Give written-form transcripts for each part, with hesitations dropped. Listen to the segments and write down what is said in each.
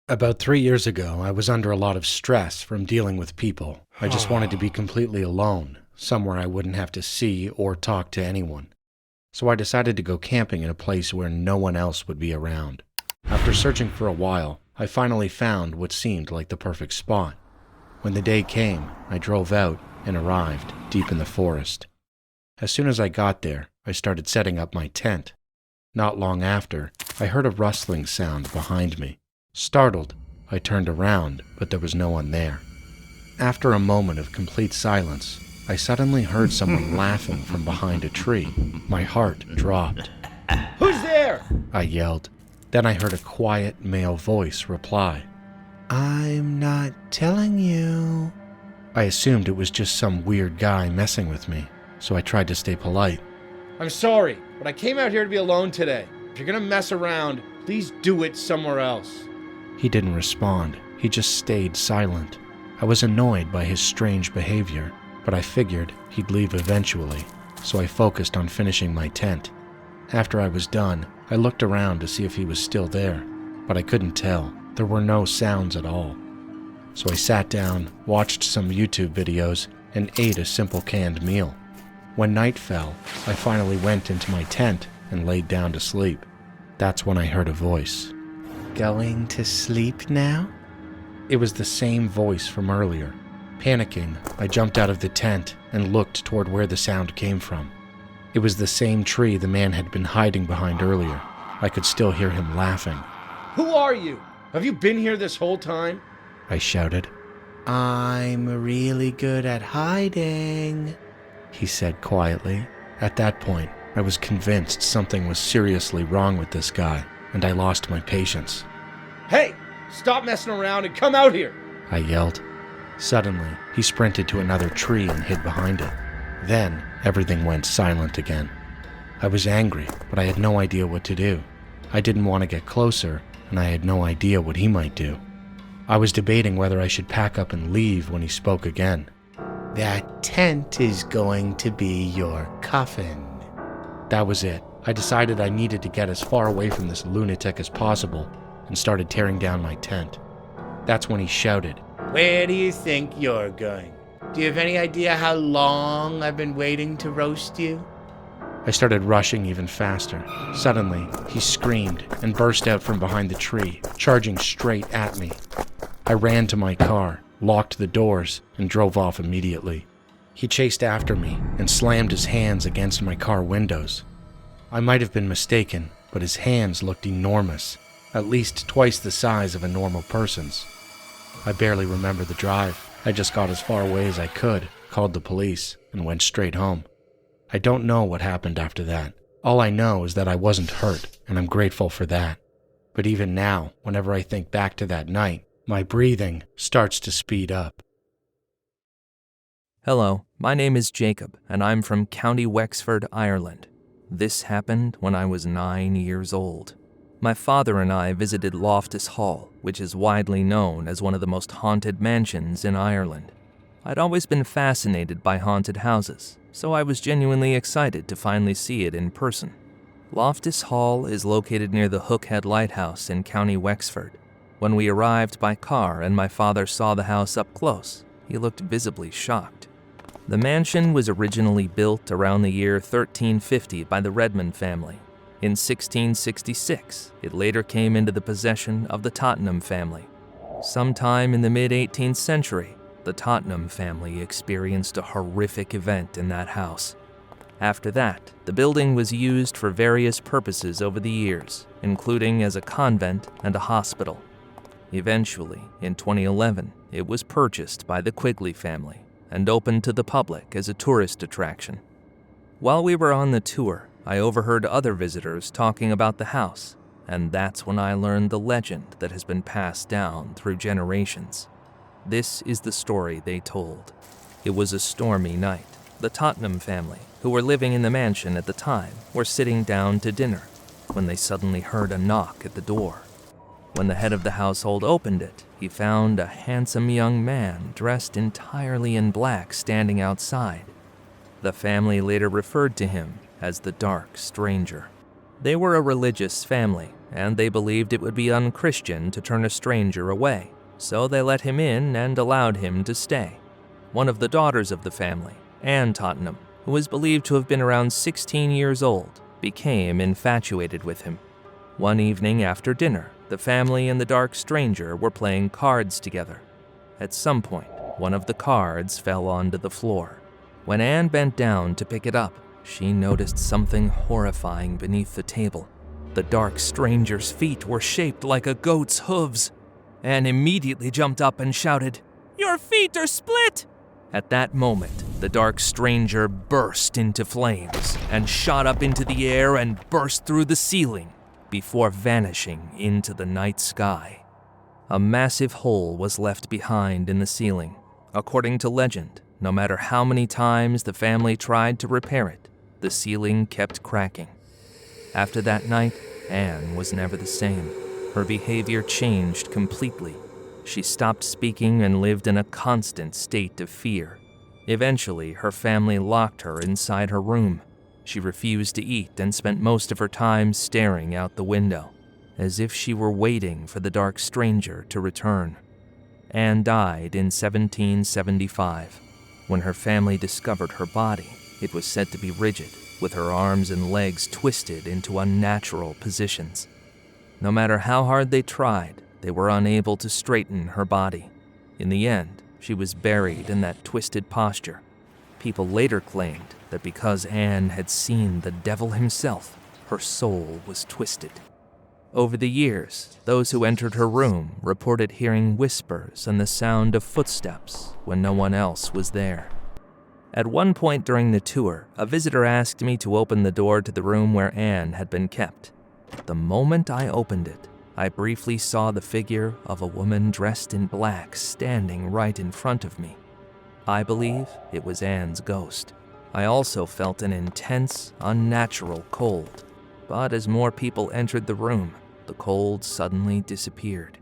About 3 years ago, I was under a lot of stress from dealing with people. I just wanted to be completely alone, somewhere I wouldn't have to see or talk to anyone. So I decided to go camping in a place where no one else would be around. After searching for a while, I finally found what seemed like the perfect spot. When the day came, I drove out and arrived deep in the forest. As soon as I got there, I started setting up my tent. Not long after, I heard a rustling sound behind me. Startled, I turned around, but there was no one there. After a moment of complete silence, I suddenly heard someone laughing from behind a tree. My heart dropped. "Who's there?" I yelled. Then I heard a quiet male voice reply. "I'm not telling you." I assumed it was just some weird guy messing with me, so I tried to stay polite. "I'm sorry, but I came out here to be alone today. If you're gonna mess around, please do it somewhere else." He didn't respond. He just stayed silent. I was annoyed by his strange behavior, but I figured he'd leave eventually, so I focused on finishing my tent. After I was done, I looked around to see if he was still there, but I couldn't tell. There were no sounds at all. So I sat down, watched some YouTube videos, and ate a simple canned meal. When night fell, I finally went into my tent and laid down to sleep. That's when I heard a voice. "Going to sleep now?" It was the same voice from earlier. Panicking, I jumped out of the tent and looked toward where the sound came from. It was the same tree the man had been hiding behind earlier. I could still hear him laughing. "Who are you? Have you been here this whole time?" I shouted. "I'm really good at hiding," he said quietly. At that point, I was convinced something was seriously wrong with this guy, and I lost my patience. "Hey, stop messing around and come out here!" I yelled. Suddenly, he sprinted to another tree and hid behind it. Then, everything went silent again. I was angry, but I had no idea what to do. I didn't want to get closer, and I had no idea what he might do. I was debating whether I should pack up and leave when he spoke again. "That tent is going to be your coffin." That was it. I decided I needed to get as far away from this lunatic as possible and started tearing down my tent. That's when he shouted, "Where do you think you're going? Do you have any idea how long I've been waiting to roast you?" I started rushing even faster. Suddenly, he screamed and burst out from behind the tree, charging straight at me. I ran to my car, locked the doors, and drove off immediately. He chased after me and slammed his hands against my car windows. I might have been mistaken, but his hands looked enormous, at least twice the size of a normal person's. I barely remember the drive. I just got as far away as I could, called the police, and went straight home. I don't know what happened after that. All I know is that I wasn't hurt, and I'm grateful for that. But even now, whenever I think back to that night, my breathing starts to speed up. Hello, my name is Jacob, and I'm from County Wexford, Ireland. This happened when I was 9 years old. My father and I visited Loftus Hall, which is widely known as one of the most haunted mansions in Ireland. I'd always been fascinated by haunted houses, so I was genuinely excited to finally see it in person. Loftus Hall is located near the Hookhead Lighthouse in County Wexford. When we arrived by car and my father saw the house up close, he looked visibly shocked. The mansion was originally built around the year 1350 by the Redmond family. In 1666, it later came into the possession of the Tottenham family. Sometime in the mid-18th century, the Tottenham family experienced a horrific event in that house. After that, the building was used for various purposes over the years, including as a convent and a hospital. Eventually, in 2011, it was purchased by the Quigley family and opened to the public as a tourist attraction. While we were on the tour, I overheard other visitors talking about the house, and that's when I learned the legend that has been passed down through generations. This is the story they told. It was a stormy night. The Tottenham family, who were living in the mansion at the time, were sitting down to dinner when they suddenly heard a knock at the door. When the head of the household opened it, he found a handsome young man dressed entirely in black standing outside. The family later referred to him as the Dark Stranger. They were a religious family, and they believed it would be unchristian to turn a stranger away, so they let him in and allowed him to stay. One of the daughters of the family, Anne Tottenham, who was believed to have been around 16 years old, became infatuated with him. One evening after dinner, the family and the dark stranger were playing cards together. At some point, one of the cards fell onto the floor. When Anne bent down to pick it up, she noticed something horrifying beneath the table. The dark stranger's feet were shaped like a goat's hooves. Anne immediately jumped up and shouted, "Your feet are split!" At that moment, the dark stranger burst into flames and shot up into the air and burst through the ceiling before vanishing into the night sky. A massive hole was left behind in the ceiling. According to legend, no matter how many times the family tried to repair it, the ceiling kept cracking. After that night, Anne was never the same. Her behavior changed completely. She stopped speaking and lived in a constant state of fear. Eventually, her family locked her inside her room. She refused to eat and spent most of her time staring out the window, as if she were waiting for the dark stranger to return. Anne died in 1775. When her family discovered her body, it was said to be rigid, with her arms and legs twisted into unnatural positions. No matter how hard they tried, they were unable to straighten her body. In the end, she was buried in that twisted posture. People later claimed that because Anne had seen the devil himself, her soul was twisted. Over the years, those who entered her room reported hearing whispers and the sound of footsteps when no one else was there. At one point during the tour, a visitor asked me to open the door to the room where Anne had been kept. The moment I opened it, I briefly saw the figure of a woman dressed in black standing right in front of me. I believe it was Anne's ghost. I also felt an intense, unnatural cold. But as more people entered the room, the cold suddenly disappeared.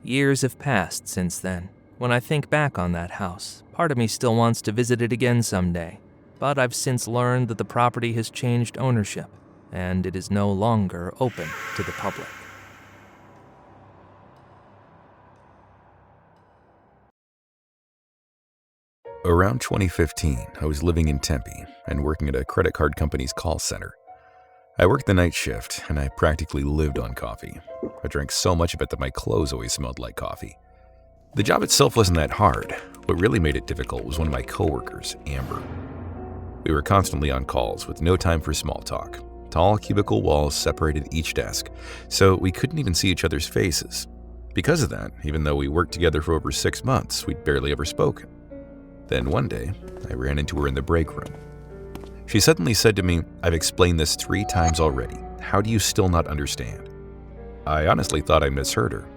Years have passed since then. When I think back on that house, part of me still wants to visit it again someday. But I've since learned that the property has changed ownership, and it is no longer open to the public. Around 2015, I was living in Tempe and working at a credit card company's call center. I worked the night shift, and I practically lived on coffee. I drank so much of it that my clothes always smelled like coffee. The job itself wasn't that hard. What really made it difficult was one of my coworkers, Amber. We were constantly on calls with no time for small talk. Tall cubicle walls separated each desk, so we couldn't even see each other's faces. Because of that, even though we worked together for over 6 months, we'd barely ever spoken. Then one day, I ran into her in the break room. She suddenly said to me, "I've explained this 3 times already. How do you still not understand?" I honestly thought I misheard her.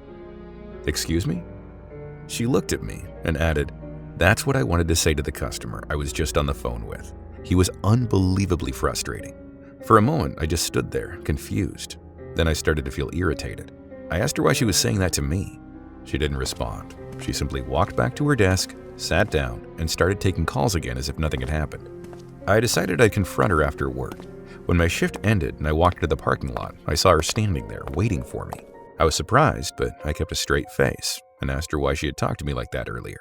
"Excuse me?" She looked at me and added, "That's what I wanted to say to the customer I was just on the phone with. He was unbelievably frustrating." For a moment, I just stood there, confused. Then I started to feel irritated. I asked her why she was saying that to me. She didn't respond. She simply walked back to her desk, sat down, and started taking calls again as if nothing had happened. I decided I'd confront her after work. When my shift ended and I walked to the parking lot, I saw her standing there, waiting for me. I was surprised, but I kept a straight face and asked her why she had talked to me like that earlier.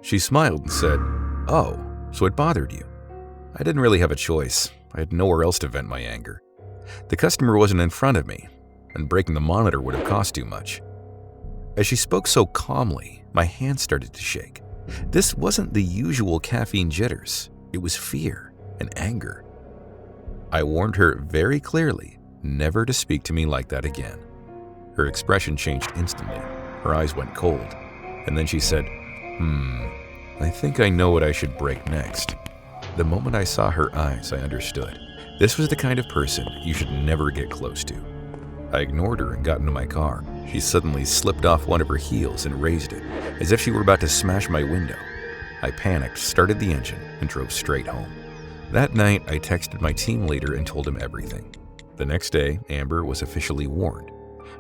She smiled and said, "Oh, so it bothered you?" I didn't really have a choice. I had nowhere else to vent my anger. The customer wasn't in front of me, and breaking the monitor would have cost too much. As she spoke so calmly, my hands started to shake. This wasn't the usual caffeine jitters. It was fear and anger. I warned her very clearly never to speak to me like that again. Her expression changed instantly. Her eyes went cold. And then she said, I think I know what I should break next." The moment I saw her eyes, I understood. This was the kind of person you should never get close to. I ignored her and got into my car. She suddenly slipped off one of her heels and raised it, as if she were about to smash my window. I panicked, started the engine, and drove straight home. That night, I texted my team leader and told him everything. The next day, Amber was officially warned.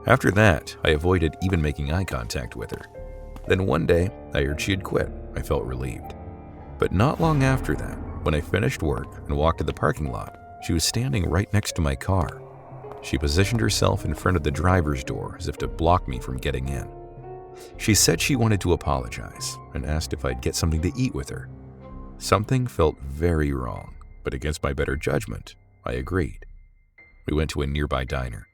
After that, I avoided even making eye contact with her. Then one day, I heard she had quit. I felt relieved. But not long after that, when I finished work and walked to the parking lot, she was standing right next to my car. She positioned herself in front of the driver's door as if to block me from getting in. She said she wanted to apologize and asked if I'd get something to eat with her. Something felt very wrong, but against my better judgment, I agreed. We went to a nearby diner.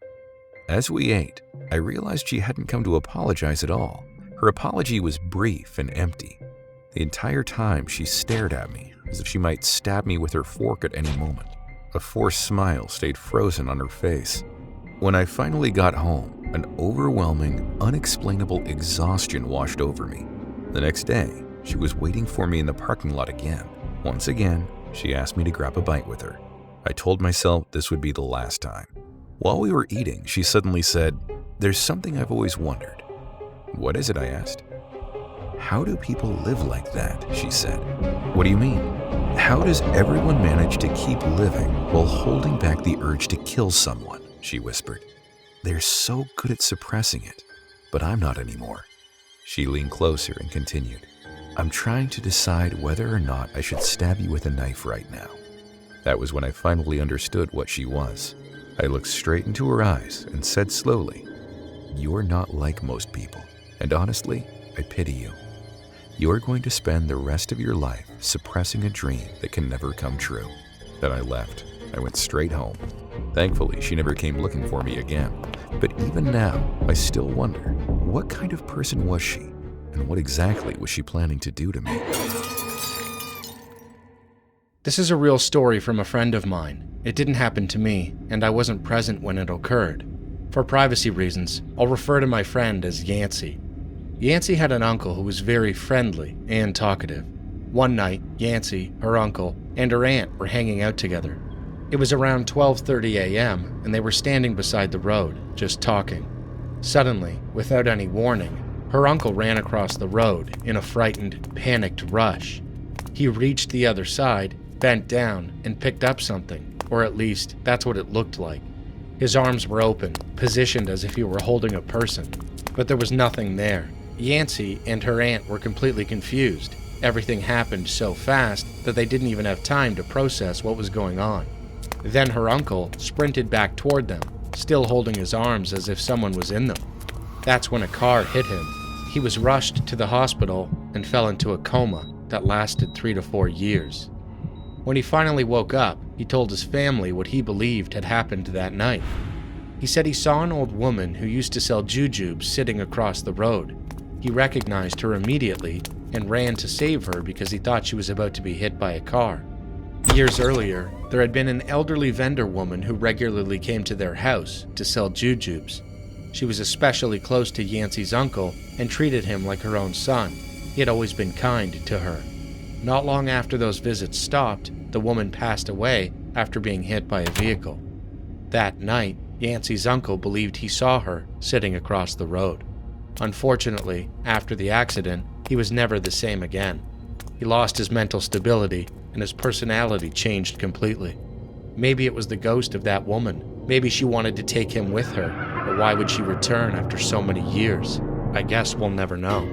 As we ate, I realized she hadn't come to apologize at all. Her apology was brief and empty. The entire time she stared at me as if she might stab me with her fork at any moment. A forced smile stayed frozen on her face. When I finally got home, an overwhelming, unexplainable exhaustion washed over me. The next day, she was waiting for me in the parking lot again. Once again, she asked me to grab a bite with her. I told myself this would be the last time. While we were eating, she suddenly said, "There's something I've always wondered." "What is it?" I asked. "How do people live like that?" she said. "What do you mean?" "How does everyone manage to keep living while holding back the urge to kill someone?" she whispered. "They're so good at suppressing it, but I'm not anymore." She leaned closer and continued, "I'm trying to decide whether or not I should stab you with a knife right now." That was when I finally understood what she was. I looked straight into her eyes and said slowly, "You're not like most people, and honestly, I pity you. You're going to spend the rest of your life suppressing a dream that can never come true." Then I left. I went straight home. Thankfully, she never came looking for me again. But even now, I still wonder, what kind of person was she? And what exactly was she planning to do to me? This is a real story from a friend of mine. It didn't happen to me, and I wasn't present when it occurred. For privacy reasons, I'll refer to my friend as Yancey. Yancey had an uncle who was very friendly and talkative. One night, Yancey, her uncle, and her aunt were hanging out together. It was around 12:30 a.m., and they were standing beside the road, just talking. Suddenly, without any warning, her uncle ran across the road in a frightened, panicked rush. He reached the other side, bent down, and picked up something, or at least that's what it looked like. His arms were open, positioned as if he were holding a person, but there was nothing there. Yancey and her aunt were completely confused. Everything happened so fast that they didn't even have time to process what was going on. Then her uncle sprinted back toward them, still holding his arms as if someone was in them. That's when a car hit him. He was rushed to the hospital and fell into a coma that lasted 3 to 4 years. When he finally woke up, he told his family what he believed had happened that night. He said he saw an old woman who used to sell jujubes sitting across the road. He recognized her immediately and ran to save her because he thought she was about to be hit by a car. Years earlier, there had been an elderly vendor woman who regularly came to their house to sell jujubes. She was especially close to Yancey's uncle and treated him like her own son. He had always been kind to her. Not long after those visits stopped, the woman passed away after being hit by a vehicle. That night, Yancey's uncle believed he saw her sitting across the road. Unfortunately, after the accident, he was never the same again. He lost his mental stability, and his personality changed completely. Maybe it was the ghost of that woman. Maybe she wanted to take him with her, but why would she return after so many years? I guess we'll never know.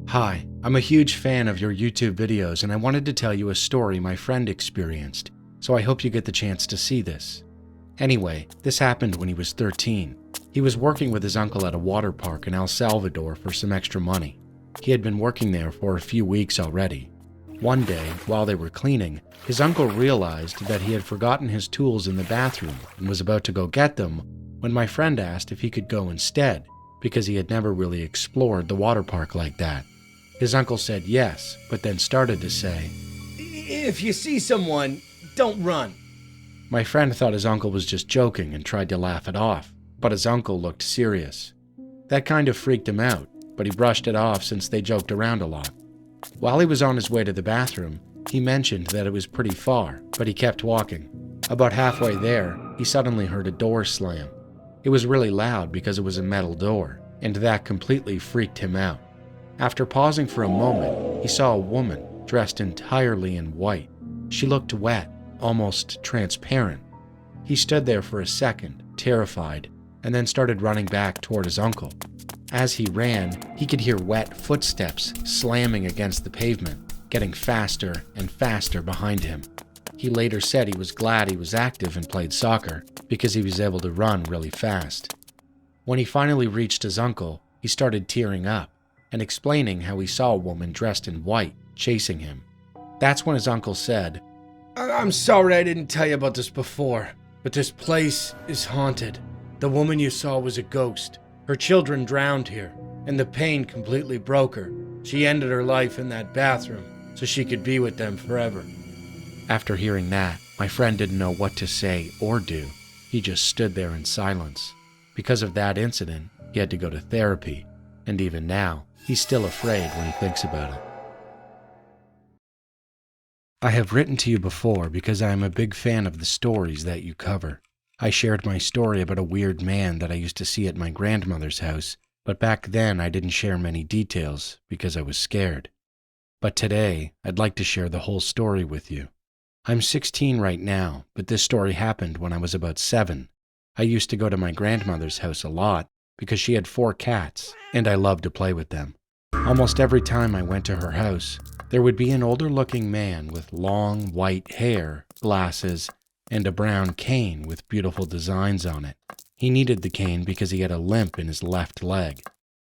Hi, I'm a huge fan of your YouTube videos, and I wanted to tell you a story my friend experienced, so I hope you get the chance to see this. Anyway, this happened when he was 13. He was working with his uncle at a water park in El Salvador for some extra money. He had been working there for a few weeks already. One day, while they were cleaning, his uncle realized that he had forgotten his tools in the bathroom and was about to go get them when my friend asked if he could go instead, because he had never really explored the water park like that. His uncle said yes, but then started to say, If you see someone, don't run. My friend thought his uncle was just joking and tried to laugh it off, but his uncle looked serious. That kind of freaked him out, but he brushed it off since they joked around a lot. While he was on his way to the bathroom, he mentioned that it was pretty far, but he kept walking. About halfway there, he suddenly heard a door slam. It was really loud because it was a metal door, and that completely freaked him out. After pausing for a moment, he saw a woman dressed entirely in white. She looked wet, almost transparent. He stood there for a second, terrified, and then started running back toward his uncle. As he ran, he could hear wet footsteps slamming against the pavement, getting faster and faster behind him. He later said he was glad he was active and played soccer because he was able to run really fast. When he finally reached his uncle, he started tearing up and explaining how he saw a woman dressed in white chasing him. That's when his uncle said, I'm sorry I didn't tell you about this before, but this place is haunted. The woman you saw was a ghost. Her children drowned here, and the pain completely broke her. She ended her life in that bathroom so she could be with them forever. After hearing that, my friend didn't know what to say or do. He just stood there in silence. Because of that incident, he had to go to therapy, and even now, he's still afraid when he thinks about it. I have written to you before because I am a big fan of the stories that you cover. I shared my story about a weird man that I used to see at my grandmother's house, but back then I didn't share many details because I was scared. But today, I'd like to share the whole story with you. I'm 16 right now, but this story happened when I was about 7. I used to go to my grandmother's house a lot because she had 4 cats, and I loved to play with them. Almost every time I went to her house, there would be an older-looking man with long, white hair, glasses, and a brown cane with beautiful designs on it. He needed the cane because he had a limp in his left leg.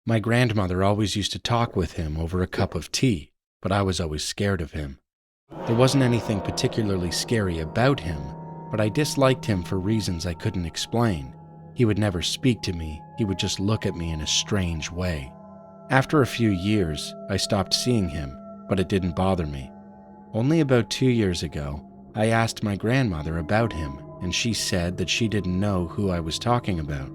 My grandmother always used to talk with him over a cup of tea, but I was always scared of him. There wasn't anything particularly scary about him, but I disliked him for reasons I couldn't explain. He would never speak to me, he would just look at me in a strange way. After a few years, I stopped seeing him, but it didn't bother me. Only about 2 years ago, I asked my grandmother about him, and she said that she didn't know who I was talking about.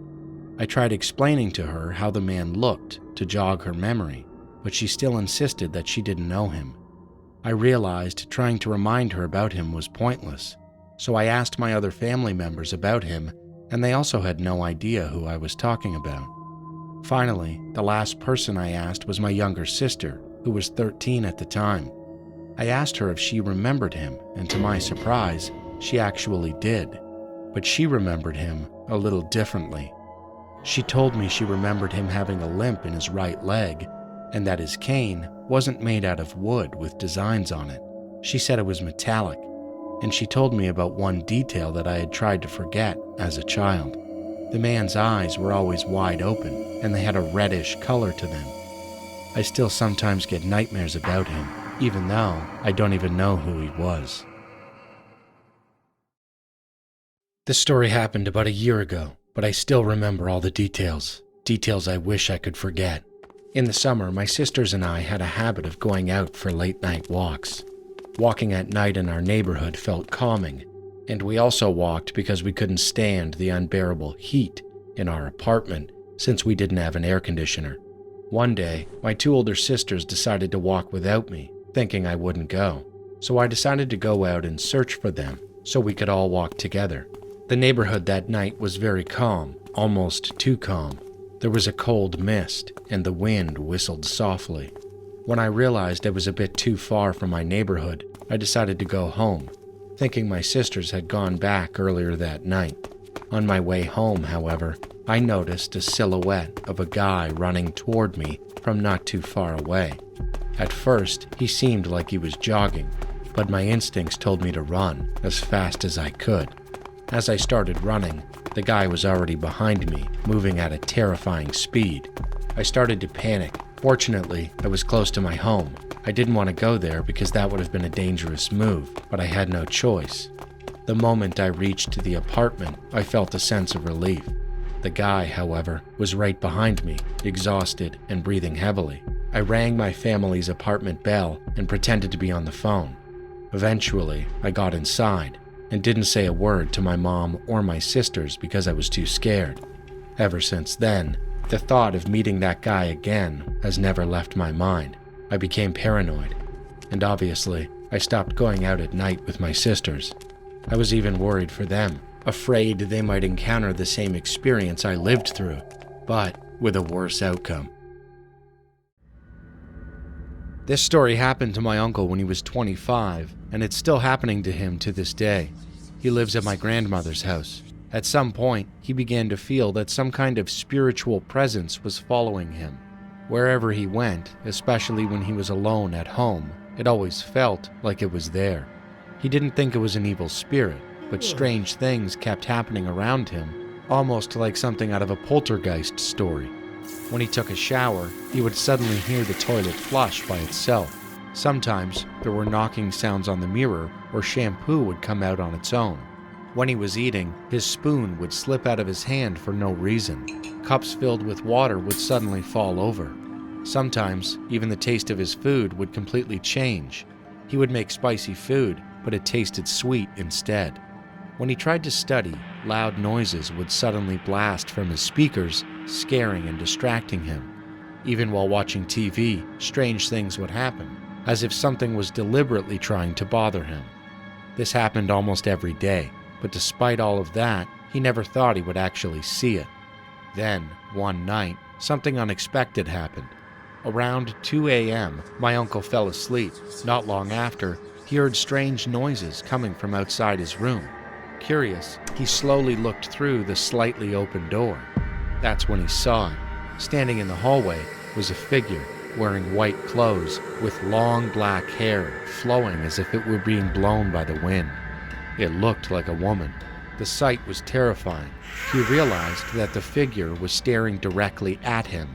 I tried explaining to her how the man looked to jog her memory, but she still insisted that she didn't know him. I realized trying to remind her about him was pointless, so I asked my other family members about him, and they also had no idea who I was talking about. Finally, the last person I asked was my younger sister, who was 13 at the time. I asked her if she remembered him, and to my surprise, she actually did. But she remembered him a little differently. She told me she remembered him having a limp in his right leg, and that his cane wasn't made out of wood with designs on it. She said it was metallic, and she told me about one detail that I had tried to forget as a child. The man's eyes were always wide open, and they had a reddish color to them. I still sometimes get nightmares about him, even though I don't even know who he was. This story happened about a year ago, but I still remember all the details. Details I wish I could forget. In the summer, my sisters and I had a habit of going out for late-night walks. Walking at night in our neighborhood felt calming, and we also walked because we couldn't stand the unbearable heat in our apartment since we didn't have an air conditioner. One day, my 2 older sisters decided to walk without me, thinking I wouldn't go. So I decided to go out and search for them so we could all walk together. The neighborhood that night was very calm, almost too calm. There was a cold mist, and the wind whistled softly. When I realized I was a bit too far from my neighborhood, I decided to go home, thinking my sisters had gone back earlier that night. On my way home, however, I noticed a silhouette of a guy running toward me from not too far away. At first, he seemed like he was jogging, but my instincts told me to run as fast as I could. As I started running, the guy was already behind me, moving at a terrifying speed. I started to panic. Fortunately, I was close to my home. I didn't want to go there because that would have been a dangerous move, but I had no choice. The moment I reached the apartment, I felt a sense of relief. The guy, however, was right behind me, exhausted and breathing heavily. I rang my family's apartment bell and pretended to be on the phone. Eventually, I got inside and didn't say a word to my mom or my sisters because I was too scared. Ever since then, the thought of meeting that guy again has never left my mind. I became paranoid, and obviously, I stopped going out at night with my sisters. I was even worried for them, afraid they might encounter the same experience I lived through, but with a worse outcome. This story happened to my uncle when he was 25, and it's still happening to him to this day. He lives at my grandmother's house. At some point, he began to feel that some kind of spiritual presence was following him. Wherever he went, especially when he was alone at home, it always felt like it was there. He didn't think it was an evil spirit, but strange things kept happening around him, almost like something out of a Poltergeist story. When he took a shower, he would suddenly hear the toilet flush by itself. Sometimes there were knocking sounds on the mirror, or shampoo would come out on its own. When he was eating, his spoon would slip out of his hand for no reason. Cups filled with water would suddenly fall over. Sometimes, even the taste of his food would completely change. He would make spicy food, but it tasted sweet instead. When he tried to study, loud noises would suddenly blast from his speakers, scaring and distracting him. Even while watching TV, strange things would happen, as if something was deliberately trying to bother him. This happened almost every day, but despite all of that, he never thought he would actually see it. Then, one night, something unexpected happened. Around 2 a.m., my uncle fell asleep. Not long after, he heard strange noises coming from outside his room. Curious, he slowly looked through the slightly open door. That's when he saw it. Standing in the hallway was a figure wearing white clothes with long black hair flowing as if it were being blown by the wind. It looked like a woman. The sight was terrifying. He realized that the figure was staring directly at him.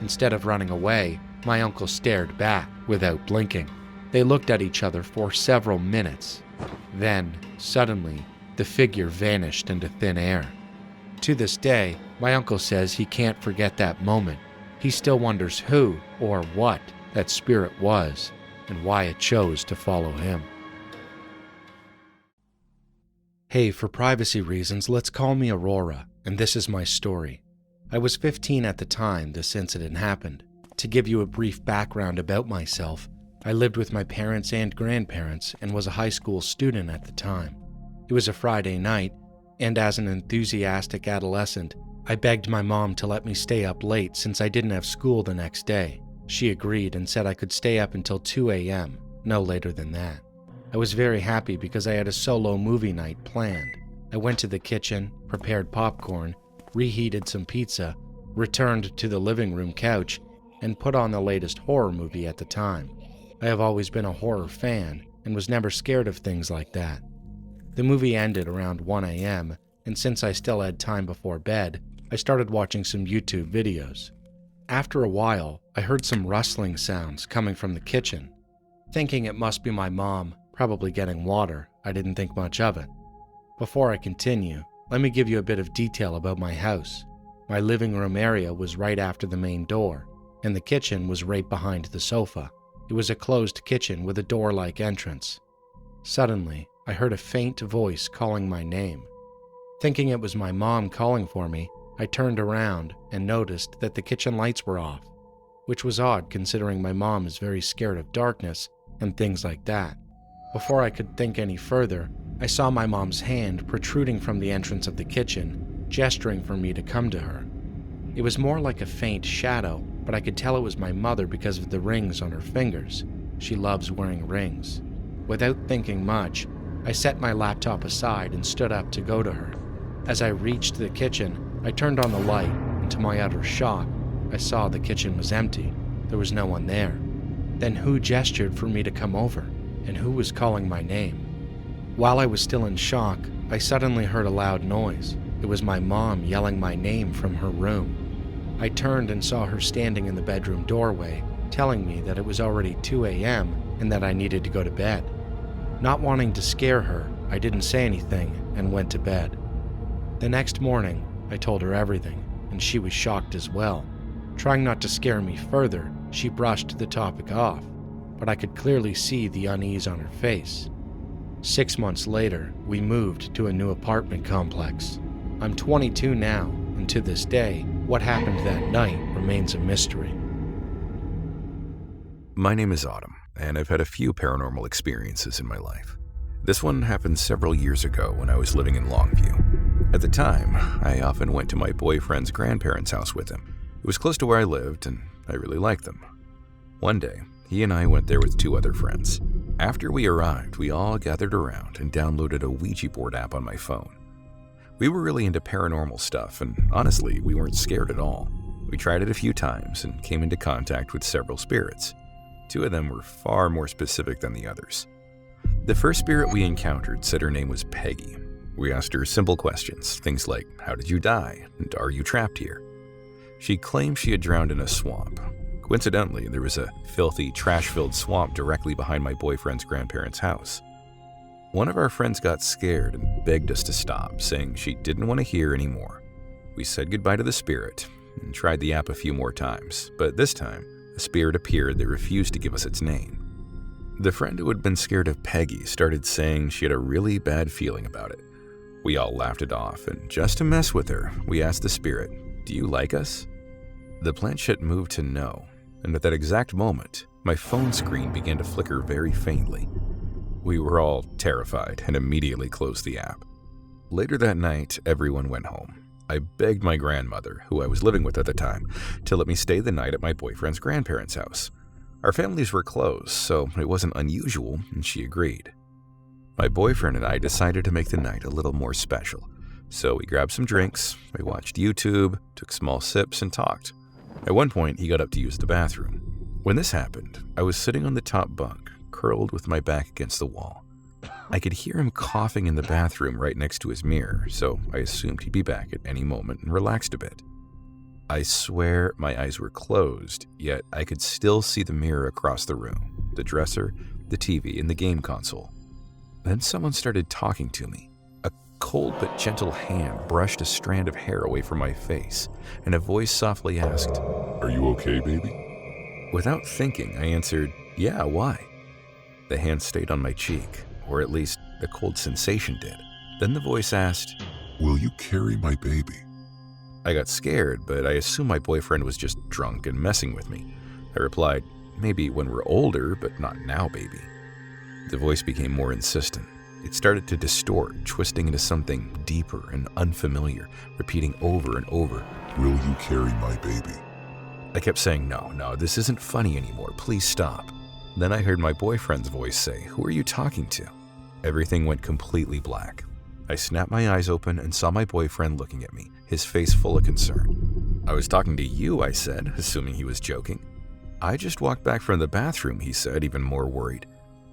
Instead of running away, my uncle stared back without blinking. They looked at each other for several minutes. Then, suddenly, the figure vanished into thin air. To this day, my uncle says he can't forget that moment. He still wonders who or what that spirit was and why it chose to follow him. Hey, for privacy reasons, let's call me Aurora, and this is my story. I was 15 at the time this incident happened. To give you a brief background about myself, I lived with my parents and grandparents and was a high school student at the time. It was a Friday night, and as an enthusiastic adolescent, I begged my mom to let me stay up late since I didn't have school the next day. She agreed and said I could stay up until 2 a.m., no later than that. I was very happy because I had a solo movie night planned. I went to the kitchen, prepared popcorn, reheated some pizza, returned to the living room couch, and put on the latest horror movie at the time. I have always been a horror fan and was never scared of things like that. The movie ended around 1 a.m., and since I still had time before bed, I started watching some YouTube videos. After a while, I heard some rustling sounds coming from the kitchen. Thinking it must be my mom, probably getting water, I didn't think much of it. Before I continue, let me give you a bit of detail about my house. My living room area was right after the main door, and the kitchen was right behind the sofa. It was a closed kitchen with a door-like entrance. Suddenly, I heard a faint voice calling my name. Thinking it was my mom calling for me, I turned around and noticed that the kitchen lights were off, which was odd considering my mom is very scared of darkness and things like that. Before I could think any further, I saw my mom's hand protruding from the entrance of the kitchen, gesturing for me to come to her. It was more like a faint shadow, but I could tell it was my mother because of the rings on her fingers. She loves wearing rings. Without thinking much, I set my laptop aside and stood up to go to her. As I reached the kitchen, I turned on the light, and to my utter shock, I saw the kitchen was empty. There was no one there. Then who gestured for me to come over, and who was calling my name? While I was still in shock, I suddenly heard a loud noise. It was my mom yelling my name from her room. I turned and saw her standing in the bedroom doorway, telling me that it was already 2 a.m. and that I needed to go to bed. Not wanting to scare her, I didn't say anything and went to bed. The next morning, I told her everything, and she was shocked as well. Trying not to scare me further, she brushed the topic off, but I could clearly see the unease on her face. 6 months later, we moved to a new apartment complex. I'm 22 now, and to this day, what happened that night remains a mystery. My name is Autumn, and I've had a few paranormal experiences in my life. This one happened several years ago when I was living in Longview. At the time, I often went to my boyfriend's grandparents' house with him. It was close to where I lived, and I really liked them. One day, he and I went there with 2 other friends. After we arrived, we all gathered around and downloaded a Ouija board app on my phone. We were really into paranormal stuff, and honestly, we weren't scared at all. We tried it a few times and came into contact with several spirits. 2 of them were far more specific than the others. The first spirit we encountered said her name was Peggy. We asked her simple questions, things like, how did you die, and are you trapped here? She claimed she had drowned in a swamp. Coincidentally, there was a filthy, trash-filled swamp directly behind my boyfriend's grandparents' house. One of our friends got scared and begged us to stop, saying she didn't want to hear anymore. We said goodbye to the spirit and tried the app a few more times, but this time, a spirit appeared that refused to give us its name. The friend who had been scared of Peggy started saying she had a really bad feeling about it. We all laughed it off, and just to mess with her, we asked the spirit, "Do you like us?" The planchette moved to no, and at that exact moment, my phone screen began to flicker very faintly. We were all terrified and immediately closed the app. Later that night, everyone went home. I begged my grandmother, who I was living with at the time, to let me stay the night at my boyfriend's grandparents' house. Our families were close, so it wasn't unusual, and she agreed. My boyfriend and I decided to make the night a little more special, so we grabbed some drinks, we watched YouTube, took small sips, and talked. At one point, he got up to use the bathroom. When this happened, I was sitting on the top bunk, curled with my back against the wall. I could hear him coughing in the bathroom right next to his mirror, so I assumed he'd be back at any moment and relaxed a bit. I swear my eyes were closed, yet I could still see the mirror across the room, the dresser, the TV, and the game console. Then someone started talking to me. A cold but gentle hand brushed a strand of hair away from my face, and a voice softly asked, "Are you okay, baby?" Without thinking, I answered, "Yeah, why?" The hand stayed on my cheek, or at least the cold sensation did. Then the voice asked, "Will you carry my baby?" I got scared, but I assumed my boyfriend was just drunk and messing with me. I replied, "Maybe when we're older, but not now, baby." The voice became more insistent. It started to distort, twisting into something deeper and unfamiliar, repeating over and over, "Will you carry my baby?" I kept saying, no, this isn't funny anymore, please stop. Then I heard my boyfriend's voice say, "Who are you talking to?" Everything went completely black. I snapped my eyes open and saw my boyfriend looking at me, his face full of concern. "I was talking to you," I said, assuming he was joking. "I just walked back from the bathroom," he said, even more worried.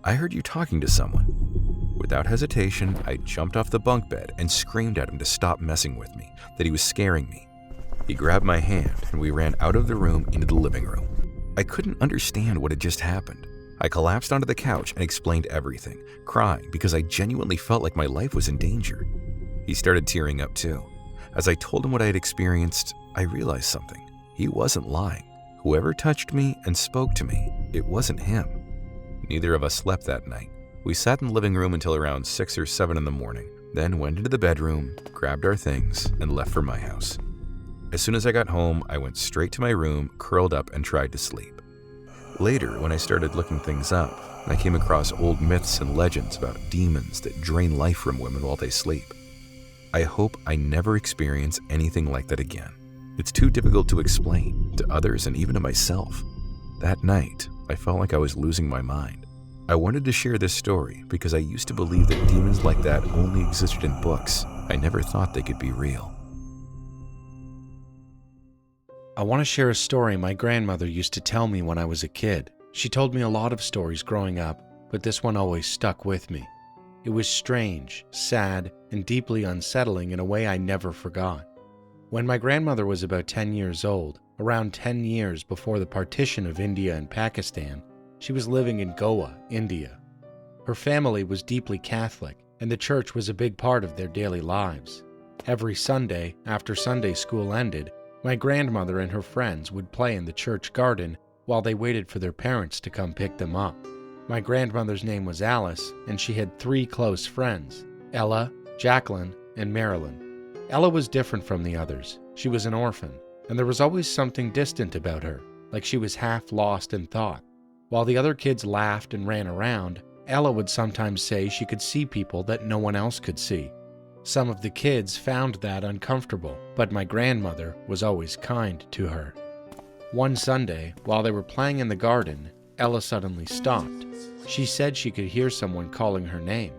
"I heard you talking to someone." Without hesitation, I jumped off the bunk bed and screamed at him to stop messing with me, that he was scaring me. He grabbed my hand and we ran out of the room into the living room. I couldn't understand what had just happened. I collapsed onto the couch and explained everything, crying because I genuinely felt like my life was in danger. He started tearing up too. As I told him what I had experienced, I realized something. He wasn't lying. Whoever touched me and spoke to me, it wasn't him. Neither of us slept that night. We sat in the living room until around 6 or 7 in the morning, then went into the bedroom, grabbed our things, and left for my house. As soon as I got home, I went straight to my room, curled up, and tried to sleep. Later, when I started looking things up, I came across old myths and legends about demons that drain life from women while they sleep. I hope I never experience anything like that again. It's too difficult to explain to others and even to myself. That night, I felt like I was losing my mind. I wanted to share this story because I used to believe that demons like that only existed in books. I never thought they could be real. I want to share a story my grandmother used to tell me when I was a kid. She told me a lot of stories growing up, but this one always stuck with me. It was strange, sad, and deeply unsettling in a way I never forgot. When my grandmother was about 10 years old, around 10 years before the partition of India and Pakistan, she was living in Goa, India. Her family was deeply Catholic, and the church was a big part of their daily lives. Every Sunday, after Sunday school ended, my grandmother and her friends would play in the church garden while they waited for their parents to come pick them up. My grandmother's name was Alice, and she had 3 close friends, Ella, Jacqueline, and Marilyn. Ella was different from the others. She was an orphan, and there was always something distant about her, like she was half lost in thought. While the other kids laughed and ran around, Ella would sometimes say she could see people that no one else could see. Some of the kids found that uncomfortable, but my grandmother was always kind to her. One Sunday, while they were playing in the garden, Ella suddenly stopped. She said she could hear someone calling her name.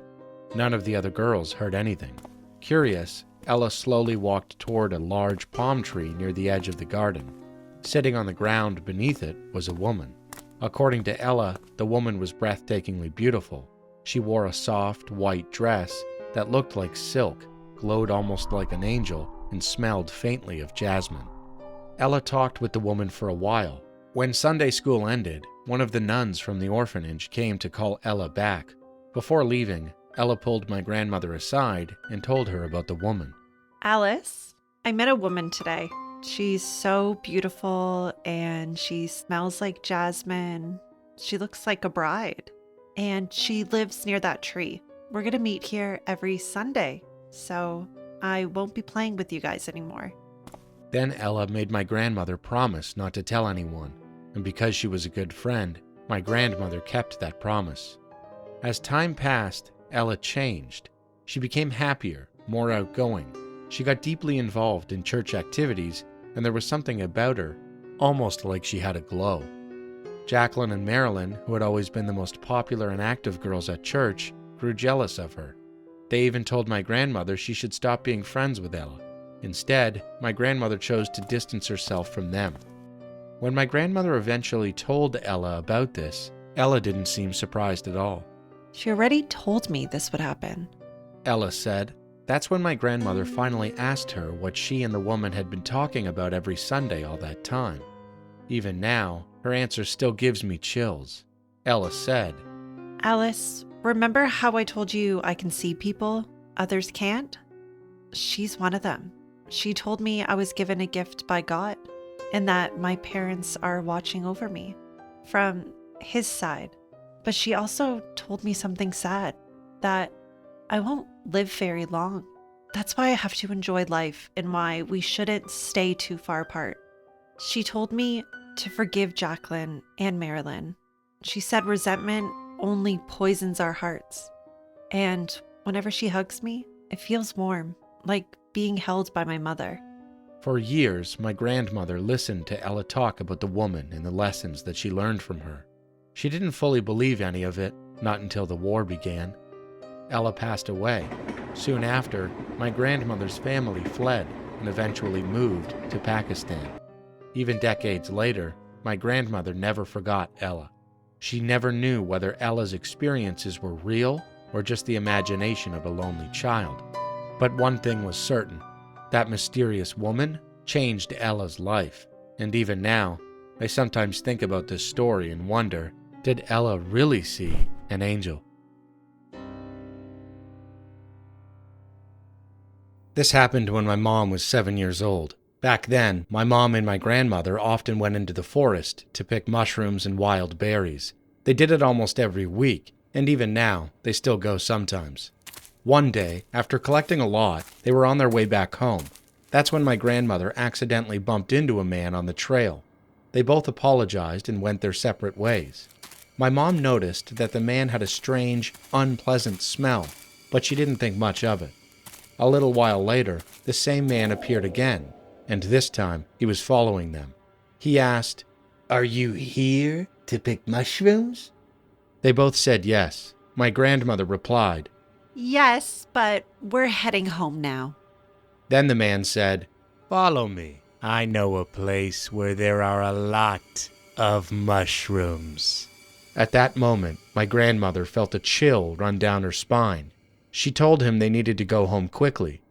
None of the other girls heard anything. Curious, Ella slowly walked toward a large palm tree near the edge of the garden. Sitting on the ground beneath it was a woman. According to Ella, the woman was breathtakingly beautiful. She wore a soft, white dress that looked like silk, glowed almost like an angel, and smelled faintly of jasmine. Ella talked with the woman for a while. When Sunday school ended, one of the nuns from the orphanage came to call Ella back. Before leaving, Ella pulled my grandmother aside and told her about the woman. Alice, I met a woman today. She's so beautiful and she smells like jasmine. She looks like a bride. And she lives near that tree. We're going to meet here every Sunday, so I won't be playing with you guys anymore. Then Ella made my grandmother promise not to tell anyone, and because she was a good friend, my grandmother kept that promise. As time passed, Ella changed. She became happier, more outgoing. She got deeply involved in church activities, and there was something about her, almost like she had a glow. Jacqueline and Marilyn, who had always been the most popular and active girls at church, grew jealous of her. They even told my grandmother she should stop being friends with Ella. Instead, my grandmother chose to distance herself from them. When my grandmother eventually told Ella about this, Ella didn't seem surprised at all. She already told me this would happen. Ella said. That's when my grandmother finally asked her what she and the woman had been talking about every Sunday all that time. Even now, her answer still gives me chills. Ella said, Alice, remember how I told you I can see people others can't? She's one of them. She told me I was given a gift by God and that my parents are watching over me from His side. But she also told me something sad, that I won't live very long. That's why I have to enjoy life and why we shouldn't stay too far apart. She told me to forgive Jacqueline and Marilyn. She said resentment only poisons our hearts. And whenever she hugs me, it feels warm, like being held by my mother. For years, my grandmother listened to Ella talk about the woman and the lessons that she learned from her. She didn't fully believe any of it, not until the war began. Ella passed away. Soon after, my grandmother's family fled and eventually moved to Pakistan. Even decades later, my grandmother never forgot Ella. She never knew whether Ella's experiences were real or just the imagination of a lonely child. But one thing was certain, that mysterious woman changed Ella's life. And even now, I sometimes think about this story and wonder, did Ella really see an angel? This happened when my mom was 7 years old. Back then, my mom and my grandmother often went into the forest to pick mushrooms and wild berries. They did it almost every week, and even now, they still go sometimes. One day, after collecting a lot, they were on their way back home. That's when my grandmother accidentally bumped into a man on the trail. They both apologized and went their separate ways. My mom noticed that the man had a strange, unpleasant smell, but she didn't think much of it. A little while later, the same man appeared again, and this time he was following them. He asked, "Are you here to pick mushrooms?" They both said yes. My grandmother replied, Yes, but we're heading home now. Then the man said, "Follow me. I know a place where there are a lot of mushrooms." At that moment, my grandmother felt a chill run down her spine. She told him they needed to go home quickly.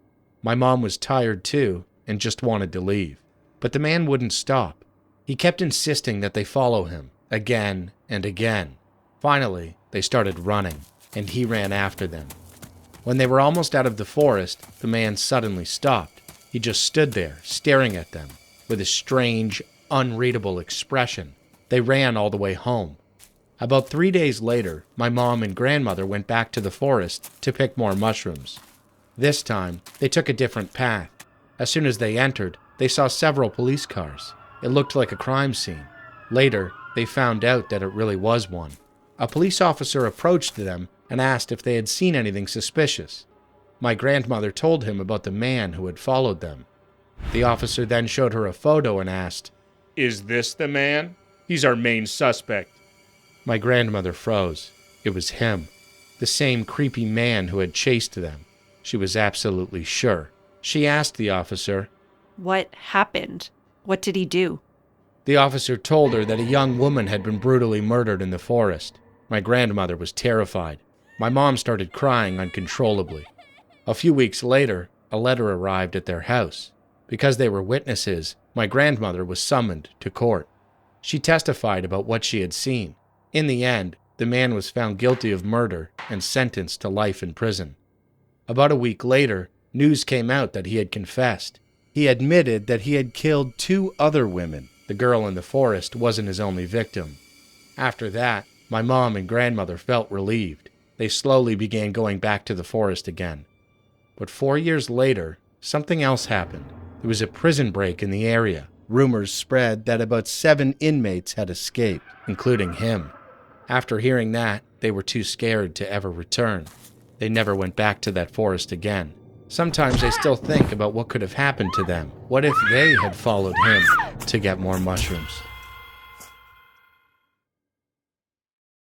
My mom was tired too and just wanted to leave. But the man wouldn't stop. He kept insisting that they follow him, again and again. Finally, they started running, and he ran after them. When they were almost out of the forest, the man suddenly stopped. He just stood there, staring at them, with a strange, unreadable expression. They ran all the way home. About 3 days later, my mom and grandmother went back to the forest to pick more mushrooms. This time, they took a different path. As soon as they entered, they saw several police cars. It looked like a crime scene. Later, they found out that it really was one. A police officer approached them and asked if they had seen anything suspicious. My grandmother told him about the man who had followed them. The officer then showed her a photo and asked, "Is this the man? He's our main suspect." My grandmother froze. It was him, the same creepy man who had chased them. She was absolutely sure. She asked the officer, What happened? What did he do? The officer told her that a young woman had been brutally murdered in the forest. My grandmother was terrified. My mom started crying uncontrollably. A few weeks later, a letter arrived at their house. Because they were witnesses, my grandmother was summoned to court. She testified about what she had seen. In the end, the man was found guilty of murder and sentenced to life in prison. About a week later, news came out that he had confessed. He admitted that he had killed 2 other women. The girl in the forest wasn't his only victim. After that, my mom and grandmother felt relieved. They slowly began going back to the forest again. But 4 years later, something else happened. There was a prison break in the area. Rumors spread that about 7 inmates had escaped, including him. After hearing that, they were too scared to ever return. They never went back to that forest again. Sometimes I still think about what could have happened to them. What if they had followed him to get more mushrooms?